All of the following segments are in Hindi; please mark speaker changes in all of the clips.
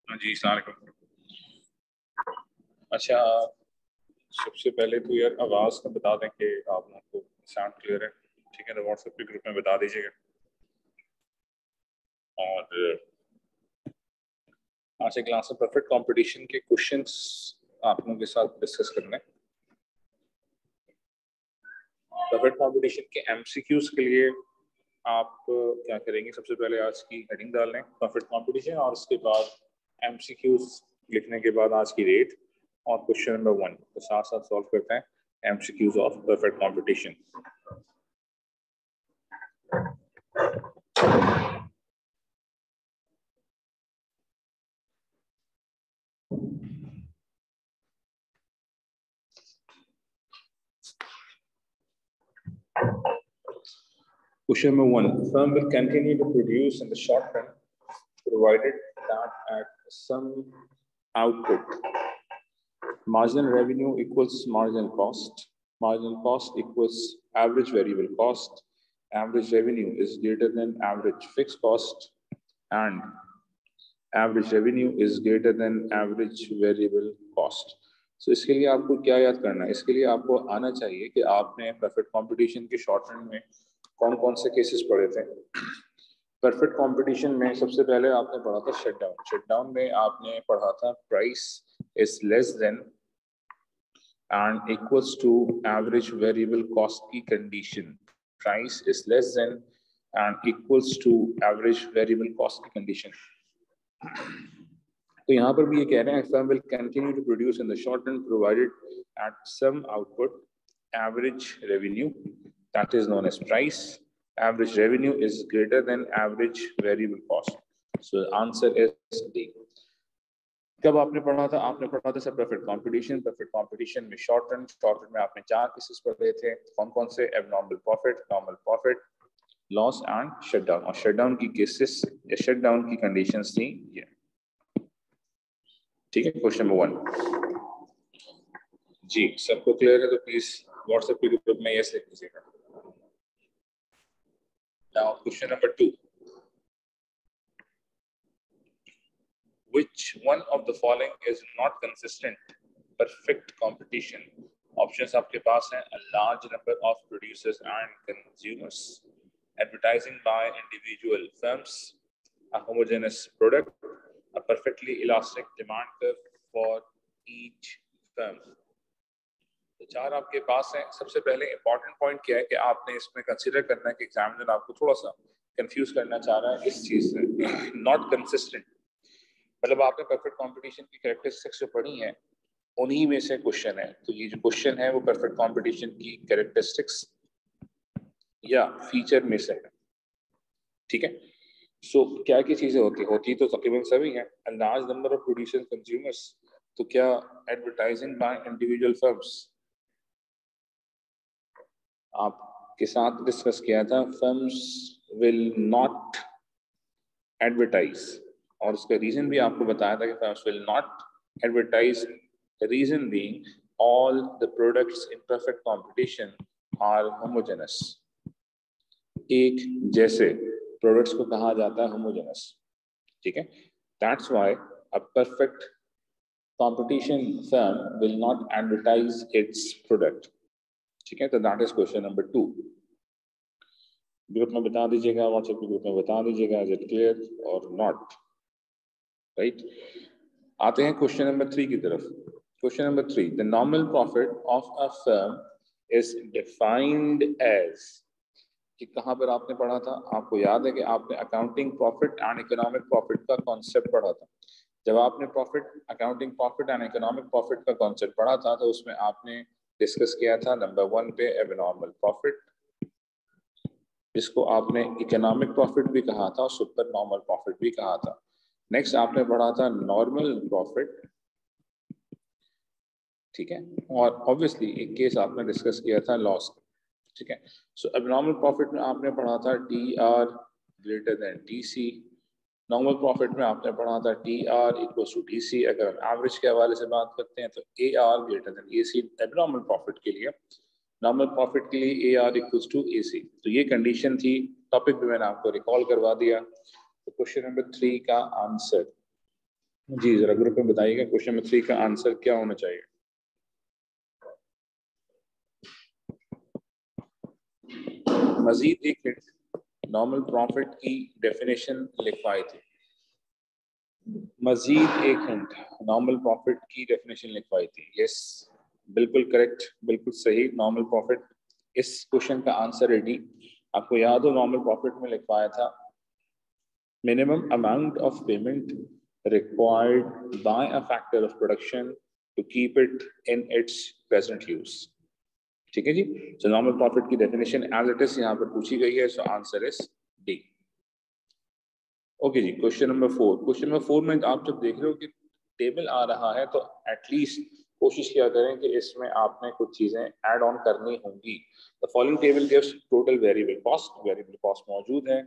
Speaker 1: जी सलाम। अच्छा, सबसे पहले तो यार आवाज़ का बता दें कि आप लोगों को साउंड क्लियर है, ठीक है? तो व्हाट्सएप के ग्रुप में बता दीजिएगा। और आज से क्लास में परफेक्ट कंपटीशन के क्वेश्चंस आप लोगों के साथ डिस्कस करने। परफेक्ट कंपटीशन के एमसीक्यूज के लिए आप क्या करेंगे? सबसे पहले आज की हेडिंग डाल लें परफेक्ट कंपटीशन, और उसके बाद एमसीक्यूज लिखने के बाद आज की रेट और क्वेश्चन नंबर 1 तो साथ साथ सॉल्व करते हैं MCQs of perfect competition. Question number 1. Firm will continue to produce in the short run, provided that at some output, marginal revenue equals marginal cost equals average variable cost, average revenue is greater than average fixed cost, and average revenue is greater than average variable cost. So इसके लिए आपको क्या याद करना है? इसके लिए आपको आना चाहिए कि आपने परफेक्ट कंपटीशन के शॉर्ट रन में कौन कौन से केसेस पढ़े थे। परफेक्ट कंपटीशन में सबसे पहले आपने पढ़ा था शटडाउन में आपने पढ़ा था price is less than and equals to average variable cost की condition. Price is less than and equals to average variable cost की कंडीशन। तो यहाँ पर भी ये कह रहे हैं firm will continue to produce in the short run provided at some output average revenue, that is known as price, average revenue is greater than average variable cost. So the answer is D. कब आपने पढ़ा था? आपने पढ़ा था सर परफेक्ट कंपटीशन में शॉर्ट रन में आपने 4 केसेस पढ़े थे। कौन कौन से? Abnormal profit, normal profit, loss and shutdown. और शटडाउन की केसेस या शटडाउन की कंडीशंस थी ये, ठीक है? क्वेश्चन नंबर 1 जी सबको क्लियर है तो प्लीज व्हाट्सएप के ग्रुप में यस लिख दीजिएगा। Now question number 2, which one of the following is not consistent perfect competition? Options आपके पास हैं a large number of producers and consumers, advertising by individual firms, a homogeneous product, a perfectly elastic demand curve for each firm। तो 4 आपके पास हैं। सबसे पहले इंपॉर्टेंट पॉइंट क्या है कि आपने इसमें कंसीडर करना है कि एग्जामिनर आपको थोड़ा सा कंफ्यूज करना चाह रहा है इस चीज से। नॉट कंसिस्टेंट मतलब आपने परफेक्ट कंपटीशन की कैरेक्टरिस्टिक्स जो पढ़ी हैं उन्हीं में से क्वेश्चन है। तो ये जो क्वेश्चन है वो परफेक्ट कंपटीशन की कैरेक्टरिस्टिक्स या फीचर में से है, ठीक है? सो क्या क्या चीजें होती तो तकरीबन सभी हैं। A large number of producers consumers, तो क्या एडवर्टाइजिंग बाय इंडिविजुअल फर्म्स आपके साथ डिस्कस किया था। फर्म्स विल नॉट एडवर्टाइज, और उसका रीजन भी आपको बताया था कि firms will not advertise, reason being all the products in perfect competition are homogenous. एक जैसे प्रोडक्ट्स को कहा जाता है होमोजेनस, ठीक है? That's why a perfect competition firm will not advertise its product, ठीक है? तो that is question number 2। Group में बता दीजिएगा, व्हाट्सएप के ग्रुप में बता दीजिएगा इज इट क्लियर और नॉट, राइट? आते हैं क्वेश्चन नंबर 3 की तरफ। Question number 3, the nominal profit of a firm is defined as, कि कहाँ पर आपने पढ़ा था? आपको याद है कि आपने accounting profit and economic profit का कॉन्सेप्ट पढ़ा था। जब आपने accounting profit and economic profit का कॉन्सेप्ट पढ़ा था तो उसमें आपने डिस्कस किया था नंबर 1 पे एबनॉर्मल प्रॉफिट, इसको आपने इकोनॉमिक प्रॉफिट भी कहा था और सुपर नॉर्मल प्रॉफिट भी कहा था। नेक्स्ट आपने पढ़ा था नॉर्मल प्रॉफिट, ठीक है? और ऑब्वियसली एक केस आपने डिस्कस किया था लॉस, ठीक है? सो एबनॉर्मल प्रॉफिट में आपने पढ़ा था TR greater than TC। Normal profit में आपने पढ़ा था TR इक्वल्स टू TC। अगर हम एवरेज के हवाले से बात करते हैं तो AR greater than AC abnormal profit के लिए। नॉर्मल प्रॉफिट के लिए AR इक्वल्स टू AC। तो ये कंडीशन थी, टॉपिक भी मैंने आपको रिकॉल करवा दिया। तो क्वेश्चन नंबर 3 का आंसर जी जरा ग्रुप में बताइएगा क्वेश्चन नंबर 3 का आंसर क्या होना चाहिए। मजीद एक हिंट, नॉर्मल प्रॉफिट की डेफिनेशन लिखवाई थी। मजीद एक हिंट, नॉर्मल प्रॉफिट की डेफिनेशन लिखवाई थी। यस बिल्कुल करेक्ट, बिल्कुल सही, नॉर्मल प्रॉफिट इस क्वेश्चन का आंसर है डी। आपको याद हो नॉर्मल प्रॉफिट में लिखवाया था minimum amount of payment required by a factor of production to keep it in its present use। ठीक है जी, so normal profit की definition as it is यहाँ पर पूछी गई है, so answer is D। Okay जी, क्वेश्चन नंबर 4। क्वेश्चन नंबर 4 में आप जब देख रहे हो कि टेबल आ रहा है तो एटलीस्ट कोशिश किया करें कि इसमें आपने कुछ चीजें ऐड ऑन करनी होंगी। The following table gives total variable cost मौजूद है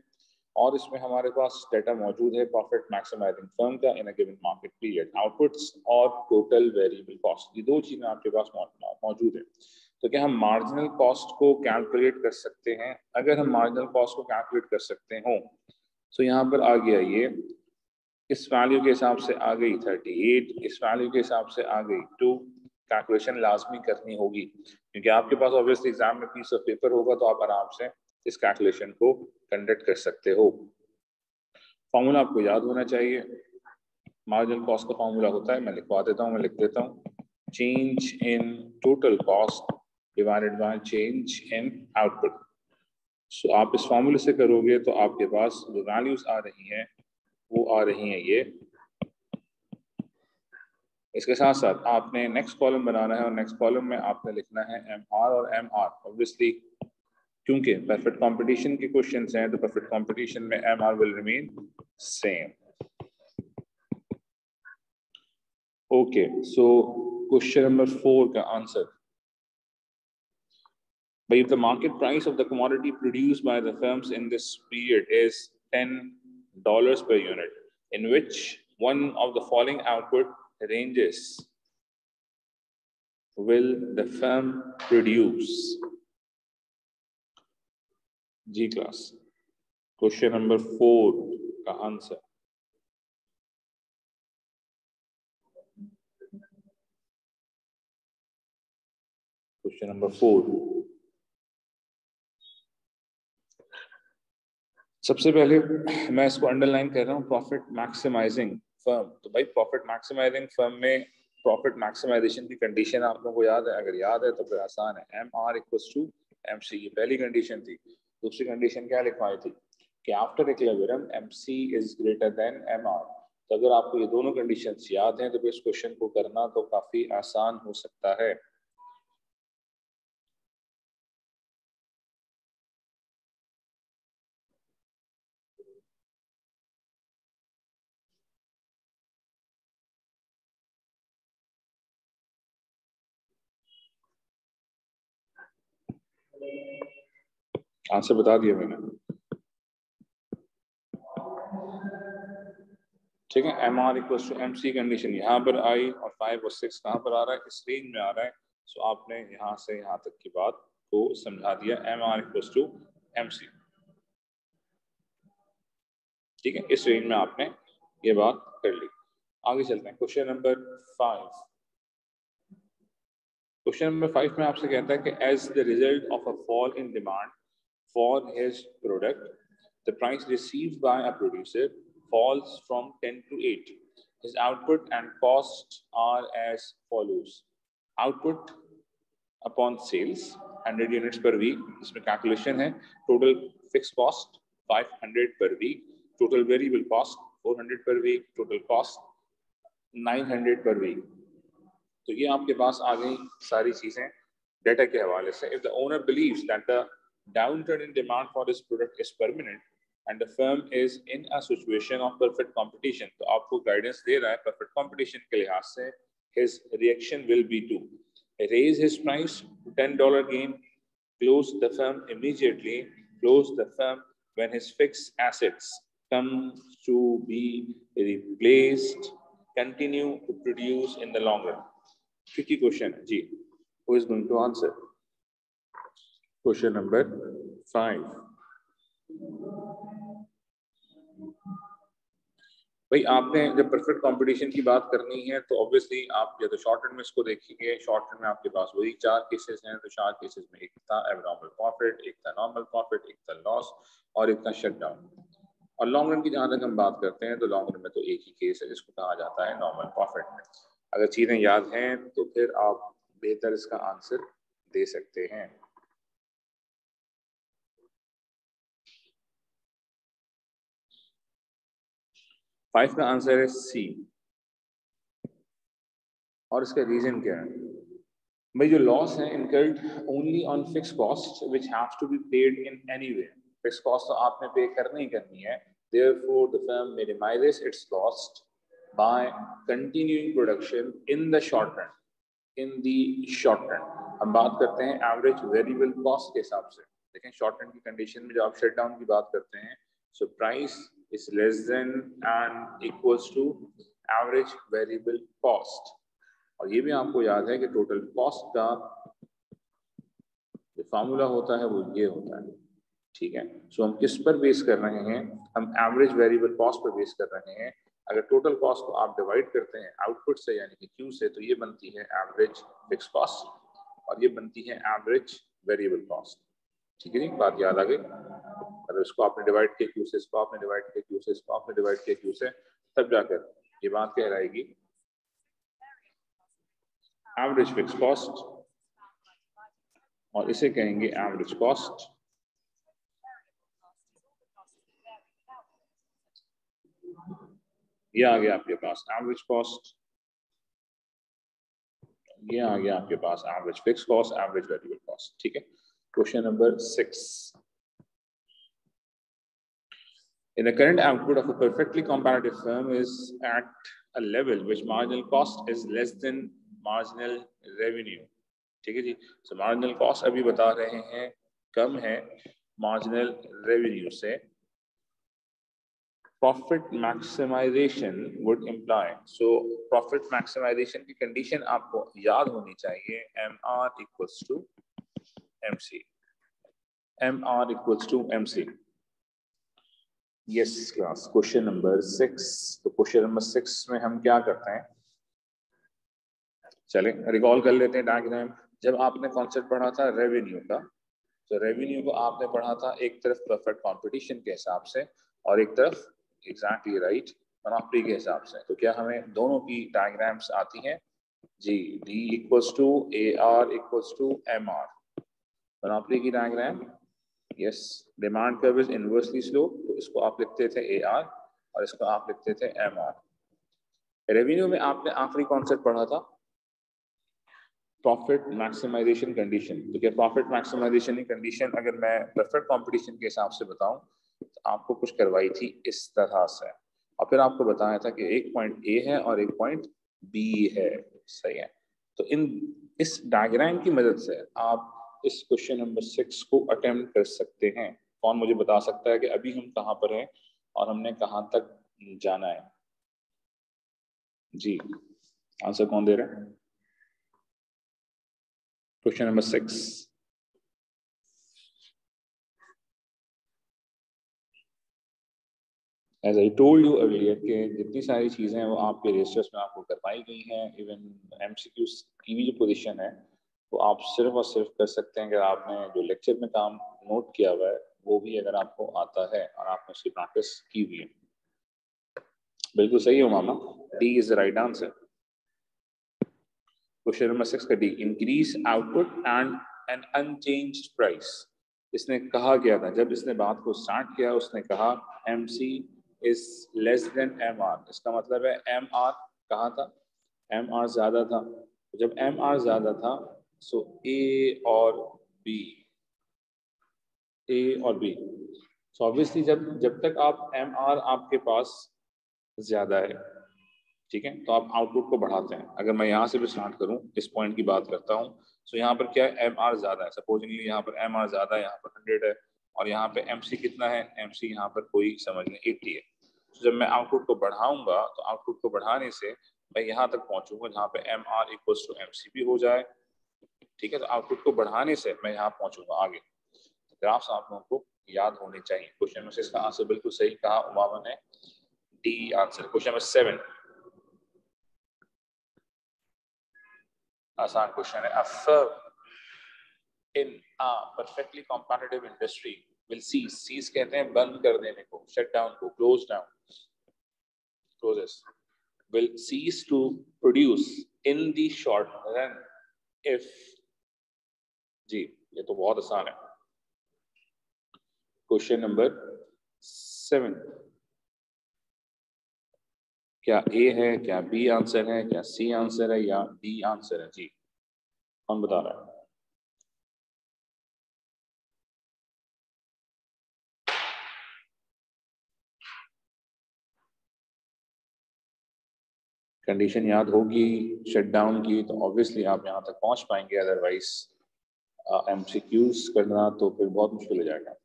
Speaker 1: और इसमें हमारे पास डेटा मौजूद है प्रॉफिट मैक्सिमाइजिंग फर्म का in a given market period, outputs और टोटल वेरिएबल कॉस्ट, ये दो चीजें आपके पास मौजूद है। तो क्या हम मार्जिनल कॉस्ट को कैलकुलेट कर सकते हैं? अगर हम मार्जिनल कॉस्ट को कैलकुलेट कर सकते हो तो यहाँ पर आ गया ये, इस वैल्यू के हिसाब से आ गई 38, इस वैल्यू के हिसाब से आ गई 2। कैलकुलेशन लाजमी करनी होगी क्योंकि आपके पास ऑब्वियसली एग्जाम में पीस ऑफ पेपर होगा तो आप आराम से इस कैलकुलेशन को कंडक्ट कर सकते हो। फॉर्मूला आपको याद होना चाहिए। मार्जिनल कॉस्ट का फॉर्मूला होता है, मैं लिखवा देता हूँ, मैं लिख देता हूँ, change in total cost divided by change in output. So आप इस फॉर्मूले से करोगे तो आपके पास जो वैल्यूज आ रही हैं वो आ रही हैं ये। इसके साथ साथ आपने नेक्स्ट कॉलम बनाना है और नेक्स्ट कॉलम में आपने लिखना है एम आर और एम आर। ऑब्वियसली क्योंकि परफेक्ट कंपटीशन के क्वेश्चंस हैं तो परफेक्ट कंपटीशन में M R will remain same. Okay, so question number 4 का answer, but if the market price of the commodity produced by the firms in this period is $10 per unit, in which one of the following output ranges will the firm produce? G class, question number 4 का आंसर। क्वेश्चन नंबर 4, सबसे पहले मैं इसको अंडरलाइन कर रहा हूँ, प्रॉफिट मैक्सिमाइजिंग फर्म। तो भाई प्रॉफिट मैक्सिमाइजिंग फर्म में प्रॉफिट मैक्सिमाइजेशन की कंडीशन आप लोगों को याद है? अगर याद है तो फिर आसान है, M R equals to M C, ये पहली कंडीशन थी। दूसरी कंडीशन क्या लिखवाई थी कि after equilibrium M C is greater than M R. तो अगर आपको ये दोनों कंडीशंस याद हैं तो फिर इस क्वेश्चन को करना तो काफी आसान हो सकता है। आंसर बता दिया मैंने, ठीक है। M R equal to M C condition यहाँ पर आई और 5 और 6 कहाँ पर आ रहा है? इस रेंज में आ रहा है। सो आपने यहाँ से यहाँ तक की बात को समझा दिया, M R equal to M C, ठीक है। इस रेंज में आपने ये बात कर ली। आगे चलते हैं, क्वेश्चन नंबर 5। क्वेश्चन नंबर 5 में आपसे कहता है कि as the result of a fall in demand for his product the price received by a producer falls from 10 to 8. His output and cost are as follows. Output upon sales 100 units per week, इसमें कैलकुलेशन है। Total fix cost 500 per week, total variable cost 400 per week, total cost 900 per week। तो ये आपके पास आ गई सारी चीजें डेटा के हवाले से। If the owner believes that the downturn in demand for this product is permanent and the firm is in a situation of perfect competition, तो आपको गाइडेंस दे रहा है perfect competition के लिहाज से his reaction will be to raise his price to $10 gain, close the firm immediately, close the firm when his fixed assets come to be replaced, continue to produce in the long run। tricky question है जी, who is going to answer? question number 5। भाई आपने जब परफेक्ट कंपटीशन की बात करनी है तो ऑब्वियसली आप या तो शॉर्ट टर्म में इसको देखेंगे। शॉर्ट टर्म में आपके पास वही 4 केसेस हैं, तो 4 केसेस में एक था एबनॉर्मल प्रॉफिट, एक था नॉर्मल प्रॉफिट, एक था लॉस और एक था शटडाउन। और लॉन्ग रन की जहां तक हम बात करते हैं तो लॉन्ग रन में तो एक ही केस है जिसको कहा जाता है नॉर्मल प्रॉफिट। अगर चीजें याद हैं तो फिर आप बेहतर इसका आंसर दे सकते हैं। 5 का आंसर है सी। और इसका रीजन क्या है? भाई जो लॉस है incurred only on fix cost which have to be paid in any way. Fix cost तो आपने पे करनी ही करनी है। Therefore the firm minimises its cost by continuing production in the short run. In the short run हम बात करते हैं एवरेज वेरिएबल कॉस्ट के हिसाब से। देखें शॉर्ट रन की कंडीशन में जब आप शट डाउन की बात करते हैं so price is less than and equals to average variable cost. और ये भी आपको याद है कि टोटल कॉस्ट का जो फार्मूला होता है वो ये होता है। ठीक है, सो हम किस पर बेस कर रहे हैं? हम average variable cost per base कर रहे हैं। अगर टोटल कॉस्ट को आप डिवाइड करते हैं आउटपुट से यानी कि क्यू से तो ये बनती है एवरेज फिक्स कॉस्ट और ये बनती है एवरेज वेरिएबल कॉस्ट। ठीक है जी, बात याद आ गई। अगर इसको आपने डिवाइड किया क्यू से, इसको आपने डिवाइड किया क्यू से, इसको आपने डिवाइड किया क्यू से, तब जाकर ये बात कहलाएगी एवरेज फिक्स कॉस्ट और इसे कहेंगे एवरेज कॉस्ट। ये आ गया आपके पास एवरेज कॉस्ट, ये आ गया आपके पास average fix cost, average variable cost. ठीक है, question number 6। In the current output of a perfectly comparative firm is at a level which marginal cost is less than marginal revenue। ठीक है जी, so marginal cost अभी बता रहे हैं कम है marginal revenue से। Profit maximization would imply, so profit maximization की condition आपको याद होनी चाहिए MR equals to MC। MR equals to MC। Yes class, question number 6। तो क्वेश्चन नंबर 6 में हम क्या करते हैं, चलें रिकॉल कर लेते हैं डायग्राम। जब आपने कॉन्सेप्ट पढ़ा था रेवेन्यू का, तो रेवेन्यू को आपने पढ़ा था एक तरफ परफेक्ट कंपटीशन के हिसाब से और एक तरफ एग्जैक्टली राइट मोनोपोली के हिसाब से। तो क्या हमें दोनों की डायग्राम्स आती हैं? जी, D equals to A R equals to M R, monopoly की diagram. Yes, demand curve is inversely slope, तो इसको आप लिखते थे ए आर और इसको आप लिखते थे एम आर। रेवेन्यू में आपने आखिरी कॉन्सेप्ट पढ़ा था प्रॉफिट मैक्सिमाइजेशन कंडीशन। तो क्या प्रॉफिट मैक्सिमाइजेशन की कंडीशन अगर मैं परफेक्ट कंपटीशन के हिसाब से बताऊं तो आपको कुछ करवाई थी इस तरह से, और फिर आपको बताया था कि एक पॉइंट ए है और एक पॉइंट बी है। सही है, तो इस डायग्राम की मदद से आप इस क्वेश्चन नंबर 6 को अटेम्प्ट कर सकते हैं। कौन मुझे बता सकता है कि अभी हम कहाँ पर हैं और हमने कहाँ तक जाना है? जी, आंसर कौन दे रहा है? Question number 6। As I told you earlier कि जितनी सारी चीज़ें हैं वो आपके रजिस्टर्स में आपको करवाई गई हैं। इवन एमसीक्यूज की भी जो पोजीशन है वो आप सिर्फ और सिर्फ कर सकते हैं अगर आपने जो लेक्चर में काम नोट किया हुआ है वो भी अगर आपको आता है और आपने उसकी प्रैक्टिस की हुई है। बिल्कुल सही हो मामा, D is the right answer. Question number 6 का D, increase output and an unchanged price. इसने कहा क्या था जब इसने बात को स्टार्ट किया? उसने कहा MC is less then MR। इसका मतलब है MR कहाँ था? MR ज्यादा था। जब MR ज्यादा था सो A और B, सो ऑब्वियसली जब तक आप MR आपके पास ज्यादा है, ठीक है, तो आप आउटपुट को बढ़ाते हैं। अगर मैं यहाँ से भी स्टार्ट करूँ, इस पॉइंट की बात करता हूँ, तो यहाँ पर क्या है MR ज्यादा है। सपोजिंगली यहाँ पर MR ज्यादा है, यहाँ पर 100 है और यहाँ पे MC कितना है? MC यहाँ पर कोई समझ लें 80 है। तो जब मैं आउटपुट को बढ़ाऊंगा तो आउटपुट को बढ़ाने से मैं यहाँ तक पहुंचूंगा जहाँ पे MR इक्वल्स टू MC भी हो जाए। ठीक है, तो आउटपुट को बढ़ाने से मैं यहाँ पहुंचूंगा आगे। ग्राफ्स आप लोगों को याद होने चाहिए। क्वेश्चन में से इसका आंसर बिल्कुल सही कहा उमामा ने, डी आंसर। क्वेश्चन नंबर 7 आसान क्वेश्चन है। A firm in a perfectly competitive industry will cease कहते हैं बंद कर देने को, shut down को, close down, closes, will cease to produce in the short run if, जी ये तो बहुत आसान है। क्वेश्चन नंबर 7 क्या ए है, क्या बी आंसर है, क्या सी आंसर है या डी आंसर है? जी कौन बता रहा है? कंडीशन याद होगी शटडाउन की तो ऑब्वियसली आप यहाँ तक पहुंच पाएंगे, अदरवाइज एमसीक्यूज करना तो फिर बहुत मुश्किल हो जाएगा।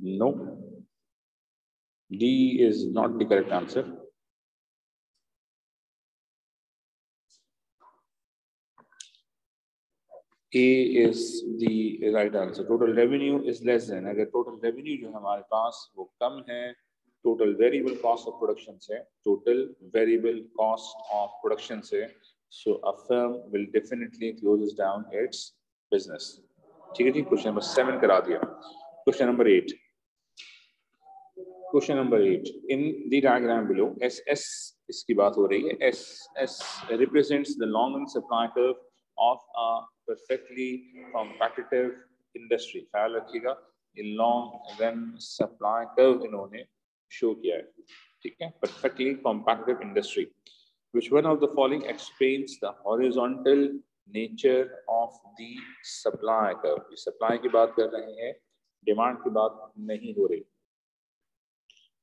Speaker 1: No, D is not the correct answer. A is the right answer. Total revenue is less than, अगर total revenue जो हमारे पास वो कम है total variable cost of production से, total variable cost of production से, so a firm will definitely closes down its business. ठीक है जी, क्वेश्चन नंबर 7 करा दिया। Question number 8, question number 8 in the diagram below SS इसकी बात हो रही है। SS represents the long run supply curve of a perfectly competitive industry। ख्याल रखिएगा ये लॉन्ग रन सप्लाई कर्व इन्होंने शो किया है, ठीक है। perfectly competitive industry, which one of the following explains the horizontal nature of the supply curve? Supply की बात कर रहे हैं, डिमांड की बात नहीं हो रही।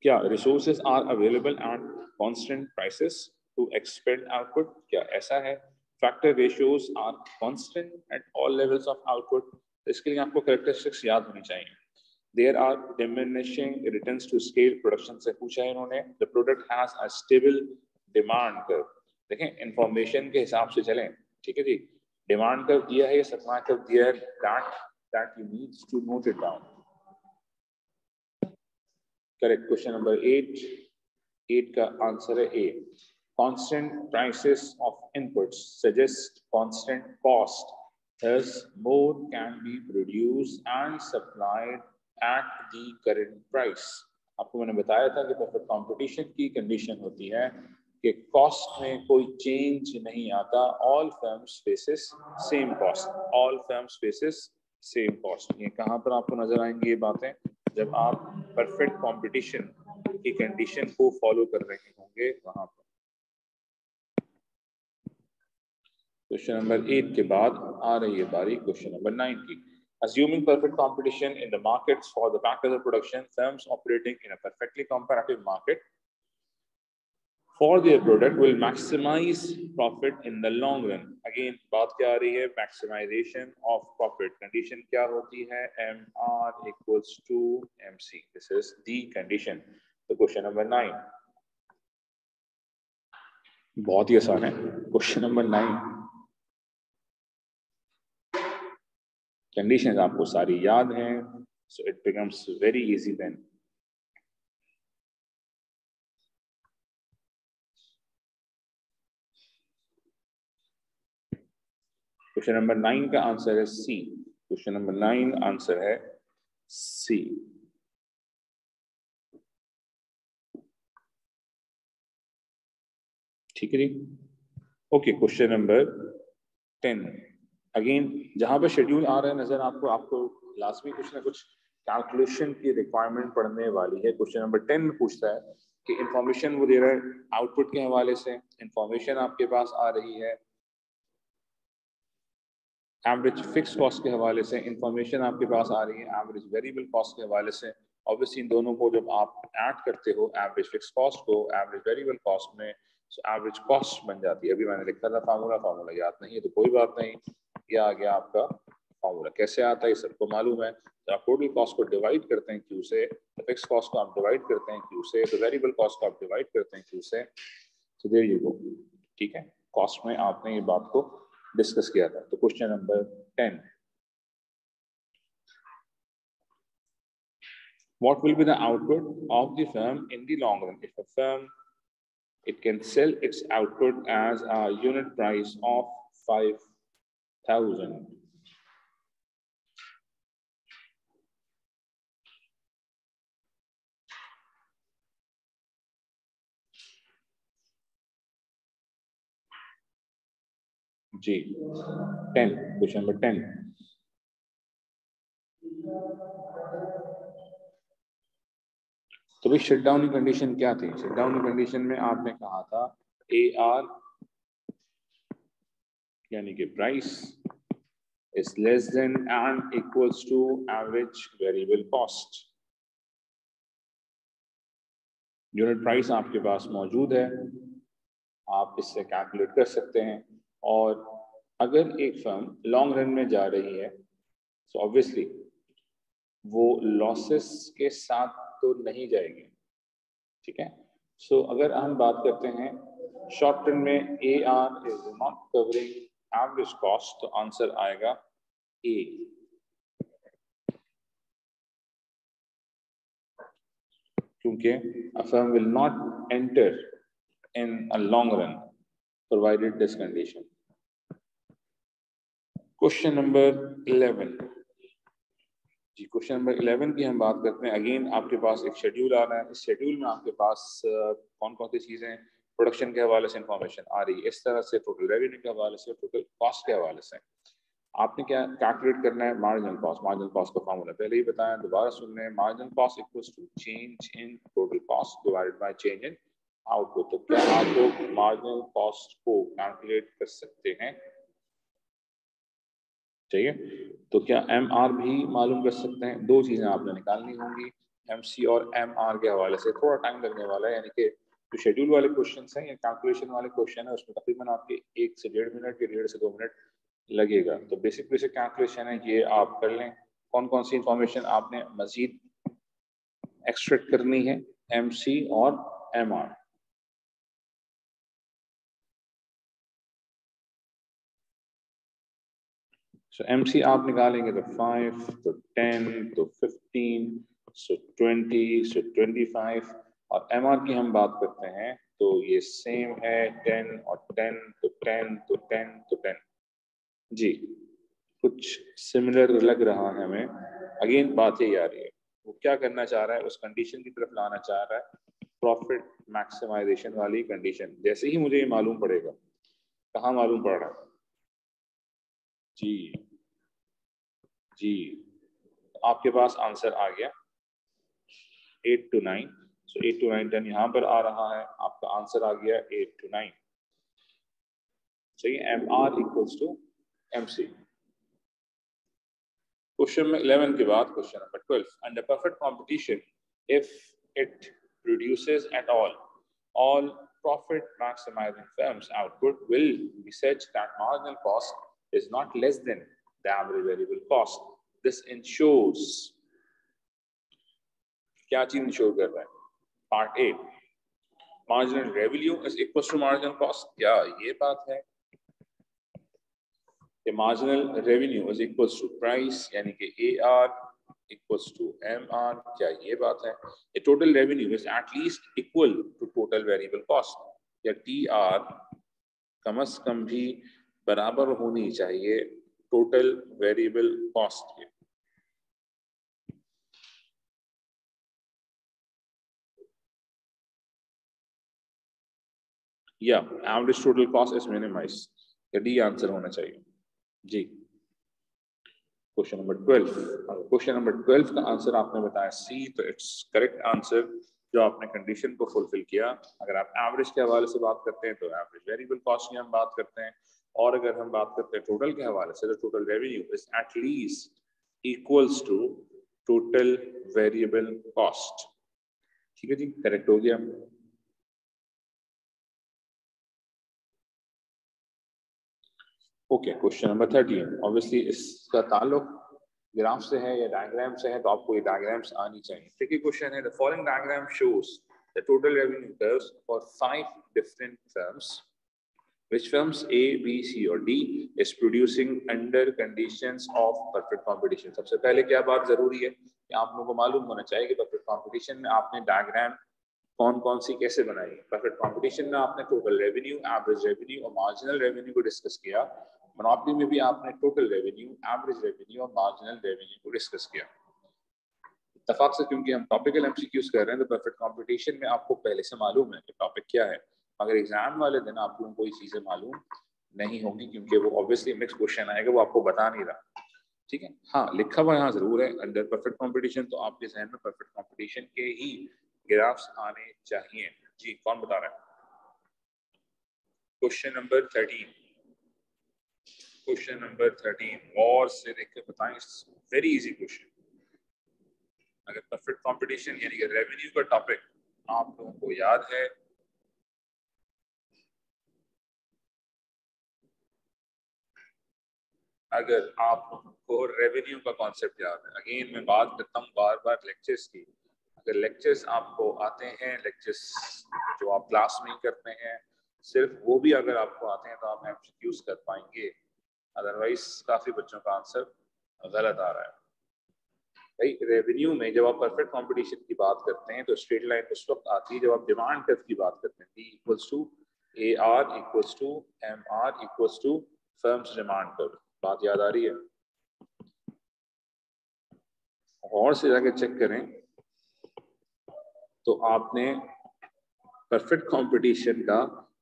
Speaker 1: क्या resources are available at constant prices to expand output? क्या ऐसा है? Factor ratios are constant at all levels of output। इसके लिए आपको characteristics याद होनी चाहिए। There are diminishing returns to scale, production से पूछा है इन्होंने। The product has a stable demand curve। देखें information के हिसाब से चलें, ठीक है जी। Demand curve दिया है, supply curve दिया है, that you need to note it down। Correct. Question number 8 का आंसर है A. Constant prices of inputs suggest constant cost, thus more can be produced and supplied at the current price। आपको मैंने बताया था कि परफेक्ट कंपटीशन की कंडीशन होती है कि कॉस्ट में कोई चेंज नहीं आता। All firms faces same cost, all firms faces same cost. ये कहाँ पर आपको नजर आएंगी ये बातें? जब आप परफेक्ट कंपटीशन की कंडीशन को फॉलो कर रहे होंगे वहां पर। क्वेश्चन नंबर 8 के बाद आ रही है बारी क्वेश्चन नंबर 9 की। Assuming perfect competition in the markets for the packaging production, firms operating in a perfectly competitive market for their product will maximize profit in the long run। Again बात क्या आ रही है? Maximization of profit। Condition क्या होती है? MR equals to MC। This is the condition। तो क्वेश्चन नंबर 9 बहुत ही आसान है। क्वेश्चन नंबर 9 कंडीशंस आपको सारी याद हैं, so it becomes very easy then। Question number 9 का आंसर है सी। क्वेश्चन नंबर 9 आंसर है सी। ठीक है जी, ओके। क्वेश्चन नंबर 10 अगेन जहां पर शेड्यूल आ रहा है नजर आपको लाजमी कुछ ना कुछ कैलकुलेशन की रिक्वायरमेंट पड़ने वाली है। क्वेश्चन नंबर 10 में पूछता है कि इंफॉर्मेशन वो दे रहा है आउटपुट के हवाले से, इंफॉर्मेशन आपके पास आ रही है एवरेज फिक्स कॉस्ट के हवाले से, इंफॉर्मेशन आपके पास आ रही है एवरेज वेरिएबल कॉस्ट के हवाले से। ऑब्वियसली इन दोनों को जब आप ऐड करते हो एवरेज फिक्स कॉस्ट को एवरेज वेरिएबल कॉस्ट में, एवरेज कॉस्ट बन जाती है। अभी मैंने लिखा था फार्मूला याद नहीं है तो कोई बात नहीं, ये आ गया आपका फार्मूला। कैसे आता है ये सबको मालूम है। तो आप टोटल कॉस्ट को डिवाइड करते हैं क्यू से, तो फिक्स कॉस्ट को आप डिवाइड करते हैं क्यू से, तो वेरिएबल कॉस्ट को आप डिवाइड करते हैं क्यू से। तो देयर यू गो, ठीक है। कॉस्ट में आपने ये बात को डिस्कस किया था। तो question number 10 What will be the output of the firm in the long run? If a firm, it can sell its output as a unit price of 5,000. जी 10, क्वेश्चन नंबर 10. तो भाई शटडाउन की कंडीशन क्या थी? शटडाउन की कंडीशन में आपने कहा था AR यानी कि price is less than and equals to average variable cost. Unit price आपके पास मौजूद है, आप इससे कैलकुलेट कर सकते हैं. और अगर एक फर्म लॉन्ग रन में जा रही है तो ऑब्वियसली वो लॉसेस के साथ तो नहीं जाएगी, ठीक है. सो अगर हम बात करते हैं शॉर्ट टर्म में AR is not covering average cost, तो आंसर आएगा A. क्योंकि a firm will not enter in a long run provided this condition. Question number 11. जी क्वेश्चन नंबर 11 की हम बात करते हैं. अगेन आपके पास एक शेड्यूल आ रहा है. इस शेड्यूल में आपके पास कौन कौन सी चीजें प्रोडक्शन के हवाले से इंफॉर्मेशन आ रही है, इस तरह से टोटल रेवेन्यू के हवाले से, टोटल कॉस्ट के हवाले से. आपने क्या कैलकुलेट करना है? Marginal cost. मार्जिनल कॉस्ट का फॉर्मूला पहले ही बताया, दोबारा सुन लें. Marginal cost equals to change in total cost divided by change in output. तो क्या आप लोग मार्जिनल कॉस्ट को कैलकुलेट कर सकते हैं? चाहिए तो क्या MR भी मालूम कर सकते हैं? दो चीजें आपने निकालनी होंगी. MC और MR के हवाले से थोड़ा टाइम लगने वाला है, यानी कि जो शेड्यूल वाले क्वेश्चन हैं या कैलकुलेशन वाले क्वेश्चन है उसमें तकरीबन आपके 1 से 1.5 मिनट या 1.5 से 2 मिनट लगेगा. तो बेसिक कैलकुलेशन है ये आप कर लें. कौन कौन सी इंफॉर्मेशन आपने मजीद एक्सट्रैक्ट करनी है? MC और MR. So MC आप निकालेंगे तो 5, तो 10, तो 15, so 20, so 25. और MR की हम बात करते हैं तो ये सेम है 10 और 10, तो 10, तो 10, तो 10. जी कुछ सिमिलर लग रहा है हमें. अगेन बात यही आ रही है, वो क्या करना चाह रहा है, उस कंडीशन की तरफ लाना चाह रहा है, प्रॉफिट मैक्सिमाइजेशन वाली कंडीशन. जैसे ही मुझे ये मालूम पड़ेगा, कहाँ मालूम पड़ रहा है? जी जी आपके पास आंसर आ गया 8 to 9. सो 8 to 9 10 यहाँ पर आ रहा है, आपका आंसर आ गया 8 to 9. सही. MR equals to MC. Question में 11 के बाद question number 12. Under perfect competition if it reduces at all profit maximizing firms output will be such that marginal cost is not less than the average variable cost. This ensures, क्या चीज इंश्योर कर रहा है? Part A, marginal revenue is equal to marginal cost. क्या ये बात है कि marginal revenue is equal to price, यानी कि AR इक्वल्स टू MR? क्या ये बात है? Total revenue is at least equal to total variable cost, या TR कम से कम भी बराबर होनी चाहिए टोटल वेरिएबल कॉस्ट के. या average total cost is minimise, या डी आंसर होना चाहिए. जी क्वेश्चन नंबर 12. क्वेश्चन नंबर 12 का आंसर आपने बताया C, तो इट्स करेक्ट आंसर जो आपने कंडीशन को फुलफिल किया. अगर आप एवरेज के हवाले से बात करते हैं तो एवरेज वेरिएबल कॉस्ट की हम बात करते हैं, और अगर हम बात करते हैं टोटल के हवाले से तो total revenue is at least equals to total variable cost. ठीक है जी, करेक्ट हो गया. Okay question number 13. ऑब्वियसली इसका ताल्लुक ग्राफ से है या डायग्राम से है, तो आपको ये डायग्राम्स आनी चाहिए. ठीक है, क्वेश्चन है the following diagram shows the total revenue curves for 5 different firms Which firms A, B, C और D is producing under conditions of perfect competition? सबसे पहले क्या बात जरूरी है कि आप लोगों को मालूम होना चाहिए कि परफेक्ट कंपटीशन में आपने डायग्राम कौन कौन सी कैसे बनाई है। परफेक्ट कंपटीशन में आपने टोटल रेवेन्यू, एवरेज रेवेन्यू और मार्जिनल रेवेन्यू को डिस्कस किया। मोनोपोली में भी आपने टोटल रेवेन्यू, एवरेज रेवेन्यू और मार्जिनल रेवेन्यू को डिस्कस किया। इत्तेफाक से क्योंकि हम टॉपिकल एमसीक्यूज कर रहे हैं तो परफेक्ट कंपटीशन में आपको पहले से मालूम है कि टॉपिक क्या है, मगर एग्जाम वाले दिन आप लोगों को ये चीजें मालूम नहीं होगी क्योंकि वो ऑब्वियसली मिक्स क्वेश्चन आएगा, वो आपको बता नहीं रहा। ठीक है, हाँ लिखा हुआ यहाँ जरूर है अंडर परफेक्ट कंपटीशन, तो आपके जहन में परफेक्ट कंपटीशन के ही ग्राफ्स आने चाहिए। जी कौन बता रहा है? क्वेश्चन नंबर 13, क्वेश्चन नंबर 13 और से देख के बताएं। Very easy question. अगर परफेक्ट कंपटीशन यानी कि रेवेन्यू का टॉपिक आप लोगों को याद है, अगर आप लोगों को रेवेन्यू का कॉन्सेप्ट याद है, अगेन मैं बात करता हूँ बार बार लेक्चर्स की। अगर लेक्चर्स आपको आते हैं, लेक्चर्स जो आप क्लास में ही करते हैं, सिर्फ वो भी अगर आपको आते हैं तो आप एमसीक्यूज कर पाएंगे, अदरवाइज काफी बच्चों का आंसर गलत आ रहा है। भाई रेवेन्यू में जब आप परफेक्ट कंपटीशन की बात करते हैं तो स्ट्रेट लाइन उस वक्त आती है जब आप डिमांड कर्व की बात करते हैं। D equals to AR equals to MR equals to firm's demand curve. बात याद आ रही है? और से जाके चेक करें तो आपने परफेक्ट कंपटीशन का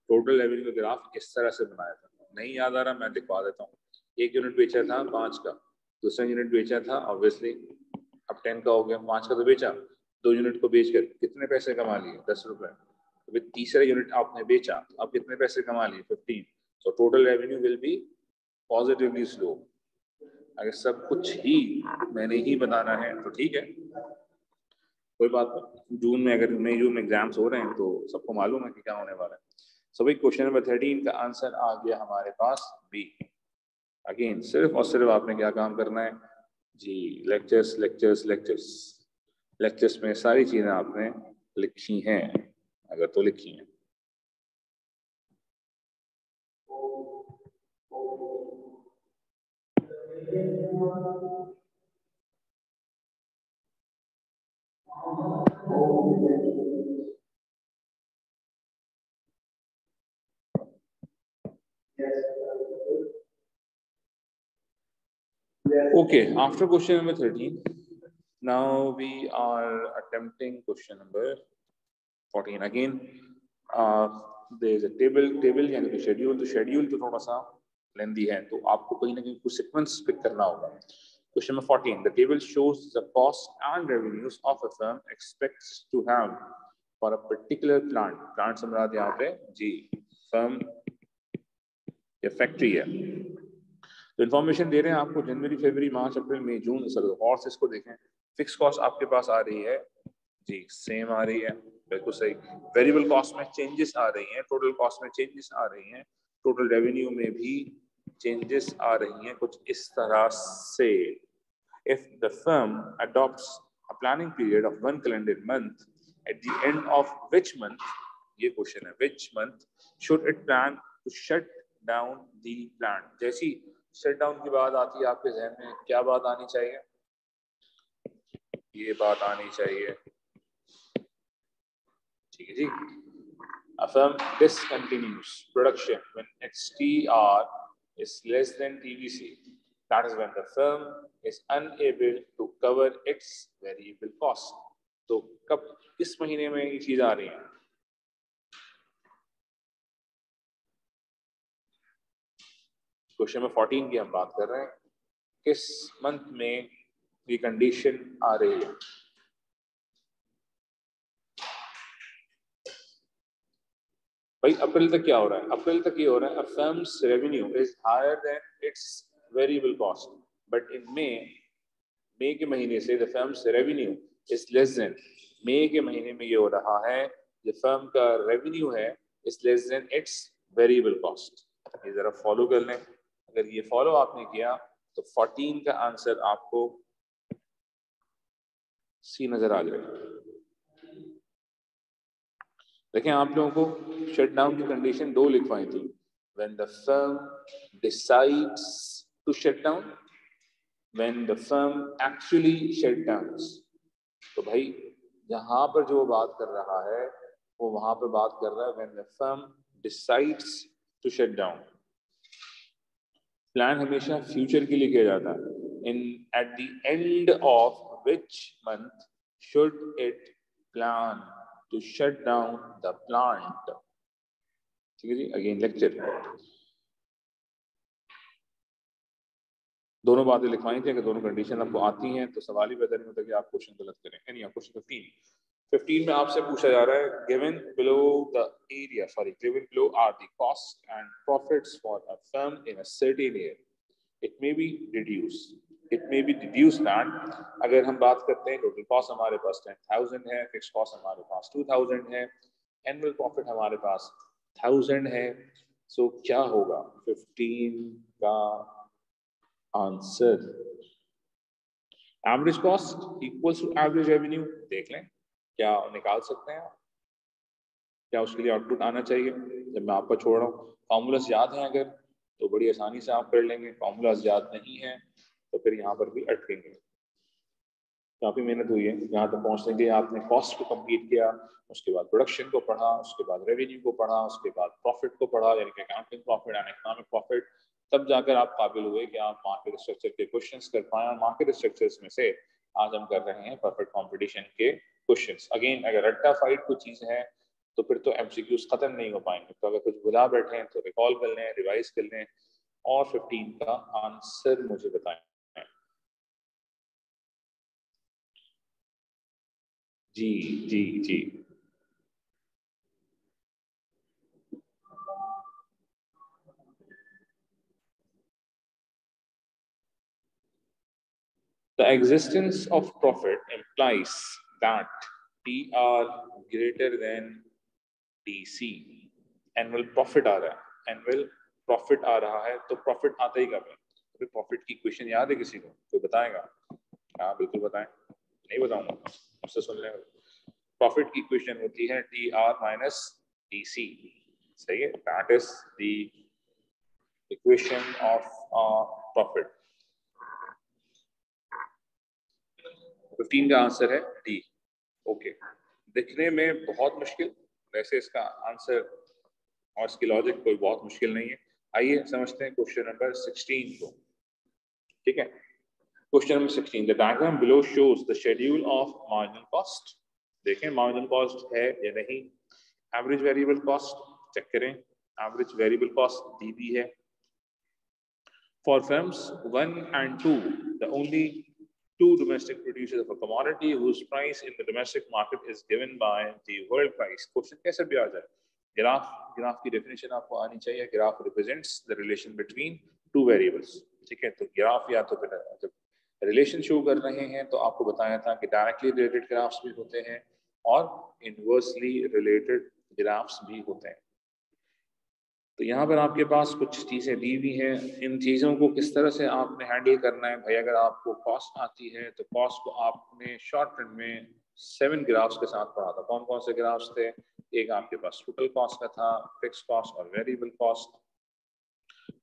Speaker 1: टोटल रेवेन्यू का ग्राफ इस तरह से बनाया था। नहीं याद आ रहा, मैं दिखवा देता हूँ। एक यूनिट बेचा था 5 का, दूसरा यूनिट बेचा था ऑब्वियसली अब 10 का हो गया, 5 का तो बेचा, 2 यूनिट को बेचकर कितने पैसे कमा लिए? 10 रुपए। तो फिर तीसरा यूनिट आपने बेचा, अब कितने पैसे कमा लिए? 15। तो total revenue will be positively slow. अगर सब कुछ ही मैंने ही बताना है तो ठीक है, कोई बात नहीं। जून में अगर मई जून में एग्जाम्स हो रहे हैं तो सबको मालूम है कि क्या होने वाला है। सो भाई क्वेश्चन नंबर 13 का आंसर आ गया हमारे पास बी। अगेन सिर्फ और सिर्फ आपने क्या काम करना है जी, लेक्चर्स लेक्चर्स लेक्चर्स। लेक्चर्स में सारी चीजें आपने लिखी हैं, अगर तो लिखी हैं। Okay, after question number 13, now we are attempting question number 14 again. There is a table यानी कि schedule, तो schedule तो थोड़ा सा लेंदी है, तो आपको कहीं ना कहीं कुछ सीक्वेंस पिक करना होगा। Question number 14, the table shows the cost and revenues of a firm expects to have for a particular plant. Plant समझाते हैं यहाँ पे जी, firm या फैक्ट्री है। तो इन्फॉर्मेशन दे रहे हैं आपको जनवरी, फरवरी, मार्च, अप्रैल, मई, जून, सर और से इसको देखें। फिक्स कॉस्ट आपके पास आ रही है जी, सेम आ रही है, बिल्कुल सही। वेरिएबल कॉस्ट में चेंजेस आ रही हैं, टोटल कॉस्ट में चेंजेस आ रही हैं, टोटल रेवेन्यू में भी चेंजेस आ रही हैं कुछ इस तरह से। If the firm adopts a planning period of 1 calendar month at the end of which month, ये क्वेश्चन है, which month should it plan to shut down the plant. जैसी शट डाउन की बात आती है आपके जहन में क्या बात आनी चाहिए? ये बात आनी चाहिए, ठीक है जी। A firm discontinues production when its TR is less than TVC. That is when the firm is unable to cover its variable cost. तो कब, किस महीने में ये चीज आ रही है? क्वेश्चन नंबर 14 की हम बात कर रहे हैं, किस मंथ में ये कंडीशन आ रही है? भाई अप्रैल तक क्या हो रहा है? अप्रैल तक ये हो रहा है, firm's revenue is higher than its variable cost, but in मई के महीने से the firm's revenue is less than, मई के महीने में ये हो रहा है जो फर्म का रेवेन्यू है is less then its variable cost. ये जरा फॉलो कर लें, अगर ये फॉलो आपने किया तो 14 का आंसर आपको सी नजर आ जाएगा। देखें आप लोगों को शट डाउन की कंडीशन 2 लिखवाई थी, when the firm decides to shut down, when the firm actually shut downs. तो भाई यहाँ पर जो बात कर रहा है वो वहां पर बात कर रहा है when the firm decides to shut down. Plan हमेशा फ्यूचर के लिए किया जाता है. In at the end of which month should it plan to shut down the plant? ठीक है जी. अगेन लेक्चर दोनों बातें लिखवाई थी. अगर दोनों कंडीशन आपको आती हैं तो सवाल ही पैदा नहीं होता कि आप क्वेश्चन गलत करें. यानी क्वेश्चन 15 में आपसे पूछा जा रहा है given below the area given below are the cost and profits for a firm in a certain year. It may be deduce that. अगर हम बात करते हैं टोटल कॉस्ट हमारे पास 10,000 है, फिक्स कॉस्ट हमारे पास 2,000 है, एनुअल प्रॉफिट हमारे पास 1,000 है. सो क्या होगा 15 का answer? Average cost equals to average revenue. देख लें क्या निकाल सकते हैं. क्या उसके लिए आउटपुट आना चाहिए. जब मैं आपको छोड़ रहा हूँ फॉर्मूलास याद हैं अगर तो बड़ी आसानी से आप कर लेंगे. फॉर्मूलास याद नहीं है तो फिर यहाँ पर भी अटकेंगे. काफी मेहनत हुई है यहाँ तक पहुँचने के लिए. आपने कॉस्ट को कंप्लीट किया, उसके बाद प्रोडक्शन को पढ़ा, उसके बाद रेवेन्यू को पढ़ा, उसके बाद प्रॉफिट को पढ़ा यानी कि accounting profit and economic profit. तब जाकर आप काबिल हुए कि आप मार्केट स्ट्रक्चर के क्वेश्चंस कर पाए. और मार्केट स्ट्रक्चर्स में से आज हम कर रहे हैं परफेक्ट कंपटीशन के क्वेश्चंस. अगेन अगर रट्टा फाइट कोई चीज है तो फिर तो एमसीक्यूज खत्म नहीं हो पाएंगे. तो अगर कुछ भुला बैठे हैं तो रिकॉल कर लें, रिवाइज कर लें और 15 का आंसर मुझे बताएं. जी जी जी. The existence of profit implies that TR greater than TC. Annual profit आ रहा है, एनुअल प्रॉफिट आ रहा है तो प्रॉफिट आता ही कब है. तो प्रॉफिट की इक्वेशन याद है किसी को? कोई बताएगा? हाँ बिल्कुल बताएं. नहीं बताऊंगा, मुझसे सुन लें. प्रॉफिट की इक्वेशन होती है TR माइनस TC. सही है. That is the equation of profit. 15 का आंसर है डी. ओके. दिखने में बहुत मुश्किल, वैसे इसका आंसर और इसकी लॉजिक कोई बहुत मुश्किल नहीं है. आइए समझते हैं क्वेश्चन नंबर 16 को. ठीक है. Question number 16. The diagram below shows the schedule of marginal cost. देखें मार्जिनल कॉस्ट है या नहीं. एवरेज वेरिएबल कॉस्ट चेक करें. एवरेज वेरिएबल कॉस्ट दी भी है. For firms 1 and 2 the only two domestic producers of a commodity whose price in the domestic market is given by the world price. Question कैसे भी आ जाए. ग्राफ की डेफिनेशन आपको आनी चाहिए. Graph represents the relation between two variables. ठीक है. तो ग्राफ या तो फिर जब रिलेशन शो कर रहे हैं तो आपको बताया था कि डायरेक्टली रिलेटेड ग्राफ्स भी होते हैं और इनवर्सली रिलेटेड ग्राफ्स भी होते हैं. तो यहाँ पर आपके पास कुछ चीज़ें दी हुई हैं. इन चीज़ों को किस तरह से आपने हैंडल करना है भाई. अगर आपको कॉस्ट आती है तो कॉस्ट को आपने शॉर्ट रन में 7 ग्राफ्स के साथ पढ़ा था. कौन कौन से ग्राफ्स थे? एक आपके पास टोटल कॉस्ट का था, फिक्स कॉस्ट और वेरिएबल कॉस्ट.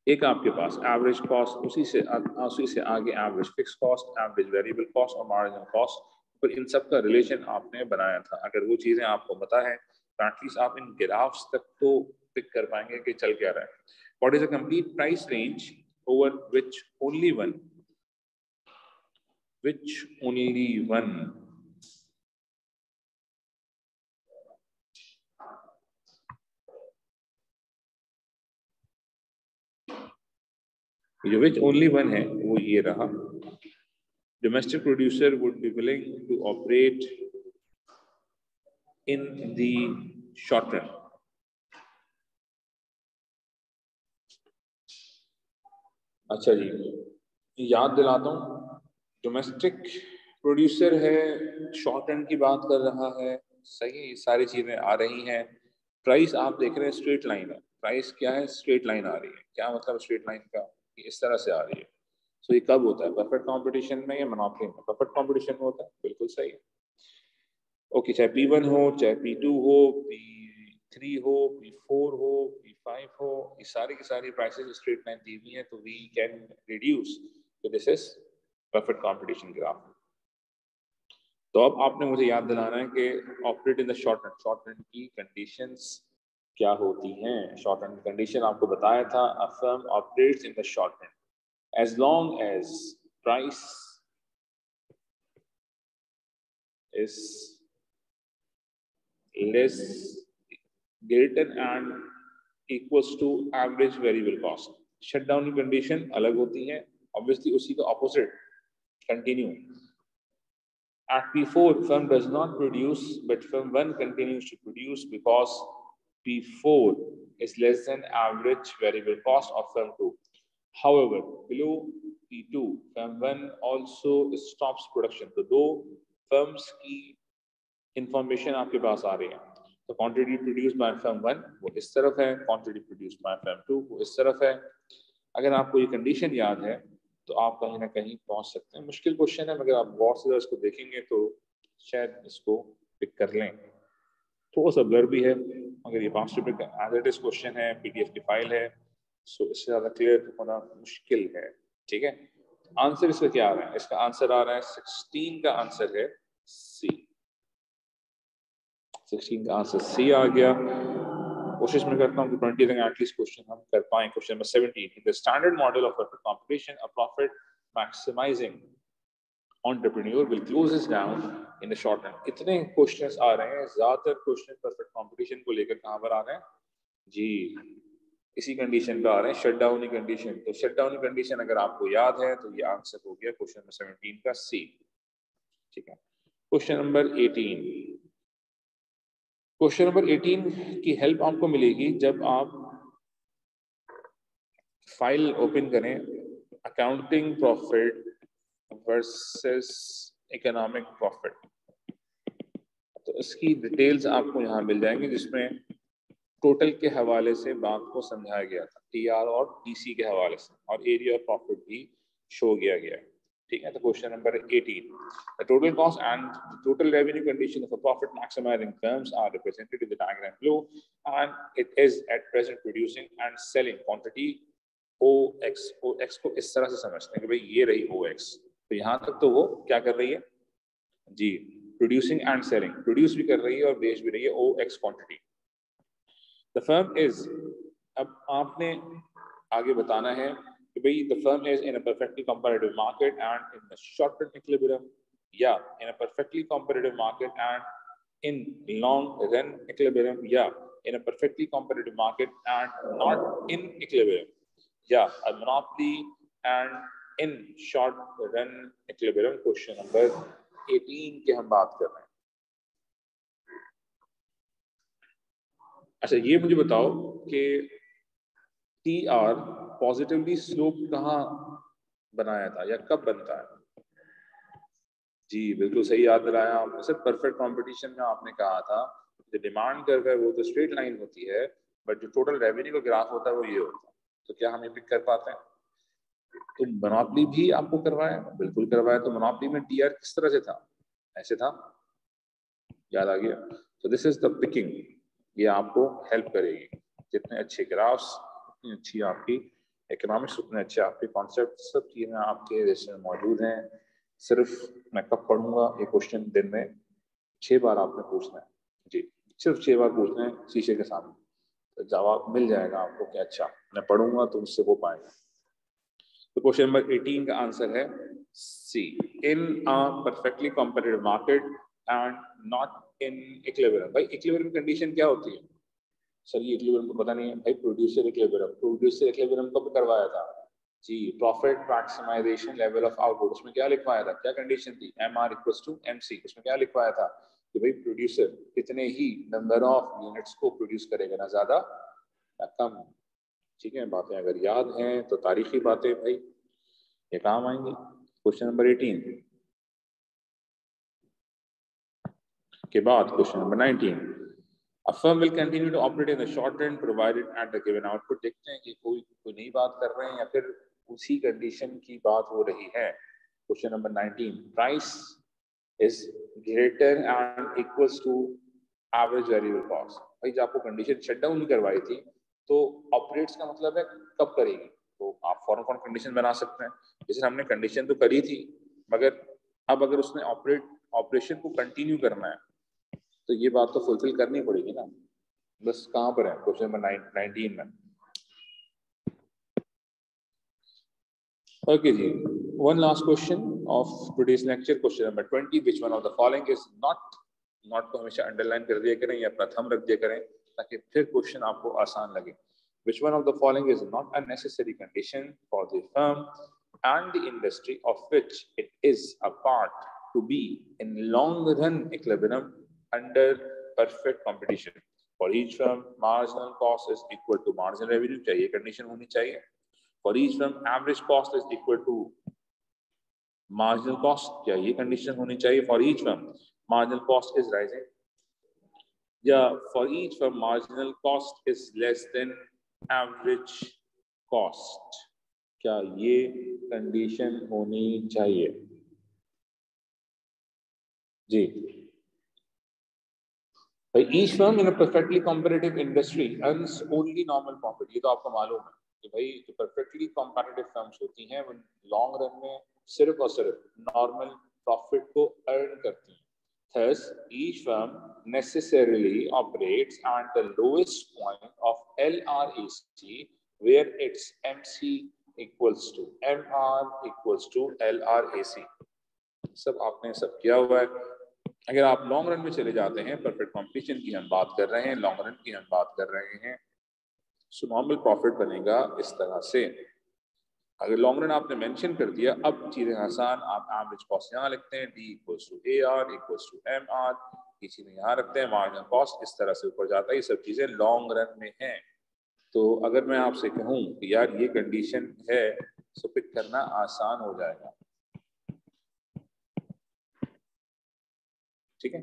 Speaker 1: एक आपके पास एवरेज कॉस्ट, उसी से आगे average fix cost, average variable cost और मार्जिनल कॉस्ट. फिर इन सब का रिलेशन आपने बनाया था. अगर वो चीज़ें आपको पता है तो एटलीस्ट आप इन ग्राफ्स तक तो पिक कर पाएंगे कि चल क्या रहा है. What is a complete price range over which only one जो which only one है वो ये रहा. Domestic producer would be willing to operate in the short run. अच्छा जी, याद दिलाता हूँ. डोमेस्टिक प्रोड्यूसर है, शॉर्ट रन की बात कर रहा है. सही, सारी चीजें आ रही हैं. प्राइस आप देख रहे हैं स्ट्रेट लाइन है. प्राइस क्या है? स्ट्रेट लाइन आ रही है. क्या मतलब स्ट्रेट लाइन का? इस तरह से आ रही है. सो ये कब होता है? परफेक्ट कंपटीशन में या मोनोपोली में? परफेक्ट कंपटीशन में होता है. बिल्कुल सही है. ओके. चाहे P1 हो, चाहे P2 हो, P3 हो, P4 हो, 5 हो, ये सारी की सारी प्राइसेस स्ट्रेट लाइन दी हुई है, तो वी कैन रिड्यूस, तो this is perfect competition graph. तो अब आपने मुझे याद दिलाना है कि operate in the short run, short run की कंडीशंस क्या होती हैं। शॉर्ट रन कंडीशन आपको बताया था, a firm operates in the short run as long as price is less greater and equals to average variable cost। Shutdown की कंडीशन अलग होती है, ऑब्वियसली उसी का opposite continue. At P4 firm does not produce but firm 1 continues to produce because P4 is less than average variable cost of firm 2। However below P2 firm 1 also stops production। तो दो firms की इंफॉर्मेशन आपके पास आ रही है, तो क्वांटिटी प्रोड्यूस बाय फर्म 1 वो इस तरफ है, क्वांटिटी प्रोड्यूस बाय फर्म 2 वो इस तरफ है। अगर आपको ये कंडीशन याद है तो आप कहीं ना कहीं पहुंच सकते हैं। मुश्किल क्वेश्चन है, मगर आप गौर से इसको देखेंगे तो शायद इसको पिक कर लें। थोड़ा सा ब्लर भी है, मगर ये 5 रुपये का एज इट इज क्वेश्चन है, पीडीएफ की फाइल है, सो इससे ज़्यादा क्लियर होना मुश्किल है। ठीक है, आंसर इसका क्या आ रहा है? इसका आंसर आ रहा है 16 का आंसर है सी। 16 का आंसर सी आ गया। कोशिश मैं करता हूँ कि 20 तक एटलीस्ट क्वेश्चन हम कर पाएं। Question number 17, in the standard model of perfect competition a profit maximising entrepreneur will close down in the short run. इतने क्वेश्चंस आ रहे हैं, ज्यादातर क्वेश्चन परफेक्ट कंपटीशन को लेकर कहां पर आ रहे हैं जी, इसी कंडीशन पे आ रहे हैं, शट डाउन की कंडीशन। तो शट डाउन की कंडीशन अगर आपको याद है तो ये आंसर हो गया क्वेश्चन नंबर 17 का सी। ठीक है, क्वेश्चन नंबर 18, क्वेश्चन नंबर 18 की हेल्प आपको मिलेगी जब आप फाइल ओपन करें, accounting profit versus economic profit. तो इसकी डिटेल्स आपको यहाँ मिल जाएंगी, जिसमें टोटल के हवाले से बात को समझाया गया था, टीआर और टीसी के हवाले से, और एरिया ऑफ प्रॉफिट भी शो किया गया है। ठीक है, तो question number 18, the total cost and the total revenue condition of a profit maximizing firms are represented in the diagram below, and it is at present producing and selling quantity OX। OX को इस तरह से समझते हैं कि भाई ये रही OX, तो यहाँ तक तो वो क्या कर रही है जी, प्रोड्यूसिंग एंड सेलिंग, प्रोड्यूस भी कर रही है और बेच भी रही है OX quantity. The firm is, अब आपने आगे बताना है कि भाई the firm is in a perfectly comparative market and in the short run equilibrium, या in a perfectly comparative market and in long run equilibrium, या in a perfectly comparative market and not in equilibrium, या a monopoly and in short run equilibrium. Question number 18 की हम बात कर रहे हैं। अच्छा, ये मुझे बताओ कि टी आर पॉजिटिवली स्लोप कहाँ बनाया था या कब बनता है? जी बिल्कुल सही याद दिलाया आपने सर। परफेक्ट कंपटीशन में आपने कहा था जो डिमांड कर्व है वो तो स्ट्रेट लाइन होती है, बट जो टोटल रेवेन्यू का ग्राफ होता है वो ये होता है। तो क्या हम ये पिक कर पाते हैं? तो मोनोपोली भी आपको करवाया, बिल्कुल करवाया। तो मोनोपोली में टी आर किस तरह से था? ऐसे था, याद आ गया? तो दिस इज द पिकिंग, ये आपको हेल्प करेगी। जितने अच्छे ग्राफ्स, उतनी अच्छी आपकी इकोनॉमिक्स, उतने अच्छे आपके कॉन्सेप्ट, सब चीज़ें आपके जैसे मौजूद हैं। सिर्फ मैं कब पढ़ूंगा ये क्वेश्चन, दिन में 6 बार आपने पूछना है जी, सिर्फ 6 बार पूछना है शीशे के सामने, तो जवाब मिल जाएगा आपको कि अच्छा मैं पढ़ूंगा तो उससे हो पाएगा। तो क्वेश्चन नंबर 18 का आंसर है C, in a perfectly competitive market and not in equilibrium. भाई इक्विलिब्रियम कंडीशन क्या होती है सर? ये इक्विलिब्रियम को पता नहीं है भाई। प्रोड्यूसर इक्विलिब्रियम, प्रोड्यूसर इक्विलिब्रियम कब करवाया था जी? Profit maximization level of output, उसमें क्या लिखवाया था, क्या कंडीशन थी? M R equals to M C. उसमें क्या लिखवाया था कि भाई प्रोड्यूसर कितने ही नंबर ऑफ यूनिट्स को प्रोड्यूस करेगा, ना ज्यादा ना कम। ठीक है, बातें अगर याद हैं तो तारीखी बातें भाई ये काम आएंगे। क्वेश्चन नंबर 18 के बाद question number 19, A firm will continue to operate in the short run provided at the given output। देखते हैं कि कोई नई बात कर रहे हैं या फिर उसी कंडीशन की बात हो रही है। Question number 19, price is greater and equals to average variable cost. भाई जब आपको कंडीशन शट डाउन नहीं करवाई थी तो ऑपरेट्स का मतलब है कब करेगी, तो आप फॉरन फॉरन कंडीशन बना सकते हैं। जैसे हमने कंडीशन तो करी थी, मगर अब अगर उसने ऑपरेशन को कंटिन्यू करना है तो ये बात तो फुलफिल करनी पड़ेगी ना। बस कहाँ पर है क्वेश्चन नंबर 19 में। Okay, ji. One last question of today's lecture, question number 20. Which one of the following is not को हमेशा अंडरलाइन कर दिया करें या प्रथम रख दिया करें ताकि फिर क्वेश्चन आपको आसान लगे. Which one of the following is not a necessary condition for the firm and the industry of which it is a part to be in long run equilibrium under perfect competition? For each firm, marginal cost is equal to marginal revenue. चाहिए कंडीशन होनी चाहिए. For each firm, average cost is equal to marginal cost. क्या ये कंडीशन होनी चाहिए? For each firm, marginal cost is rising. या for each firm, marginal cost is less than average cost. क्या ये कंडीशन होनी चाहिए? जी. Each firm in a perfectly competitive industry earns only normal profit. ये तो आपको मालूम है कि भाई जो perfectly competitive firms होती हैं वो लॉन्ग रन में सिर्फ और सिर्फ नॉर्मल प्रॉफिट को अर्न करती हैं. Thus, each firm necessarily operates at the lowest point of LRAC, where its MC equals to MR equals to LRAC. सब आपने सब किया हुआ है. अगर आप लॉन्ग रन में चले जाते हैं, परफेक्ट कॉम्पिटिशन की हम बात कर रहे हैं, लॉन्ग रन की हम बात कर रहे हैं, सो नॉर्मल प्रॉफिट बनेगा इस तरह से. अगर लॉन्ग रन आपने मेंशन कर दिया, अब चीजें आसान. आप एवरेज कॉस्ट यहाँ लिखते हैं, D equals to AR equals to MR, ये चीजें यहाँ रखते हैं, मार्जिनल कॉस्ट इस तरह से ऊपर जाता है. ये सब चीजें लॉन्ग रन में हैं. तो अगर मैं आपसे कहूँ कि यार ये कंडीशन है, सो पिक करना आसान हो जाएगा. ठीक है.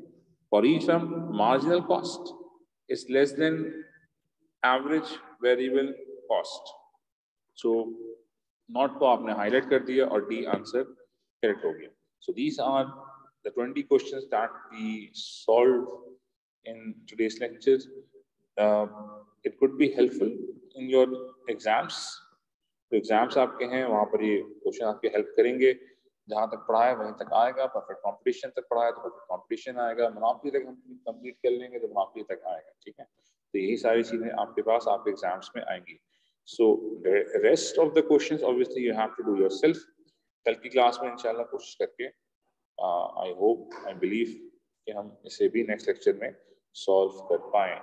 Speaker 1: For each firm, marginal cost is less than average variable cost. So not को आपने highlight कर दिया और D आंसर correct हो गया. So these are the 20 questions that we solved in today's lecture. It could be helpful in your exams. तो एग्जाम्स आपके हैं, वहाँ पर ये क्वेश्चन आपकी हेल्प करेंगे. जहाँ तक पढ़ा है वहीं तक आएगा. परफेक्ट कंपटीशन तक पढ़ा है तो परफेक्ट कंपटीशन आएगा. मोनोपोली तक हम कंप्लीट कर लेंगे तो मोनोपोली तक आएगा. ठीक है. तो यही सारी चीजें आपके पास आपके एग्जाम्स में आएंगी. So rest of the questions obviously you have to do yourself. कल की क्लास में इंशाल्लाह कोशिश करके आई होप आई बिलीव कि हम इसे भी नेक्स्ट लेक्चर में सॉल्व कर पाएं.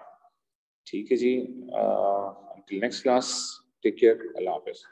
Speaker 1: ठीक है जी. Until next class, take care. अल्लाह हाफिज़.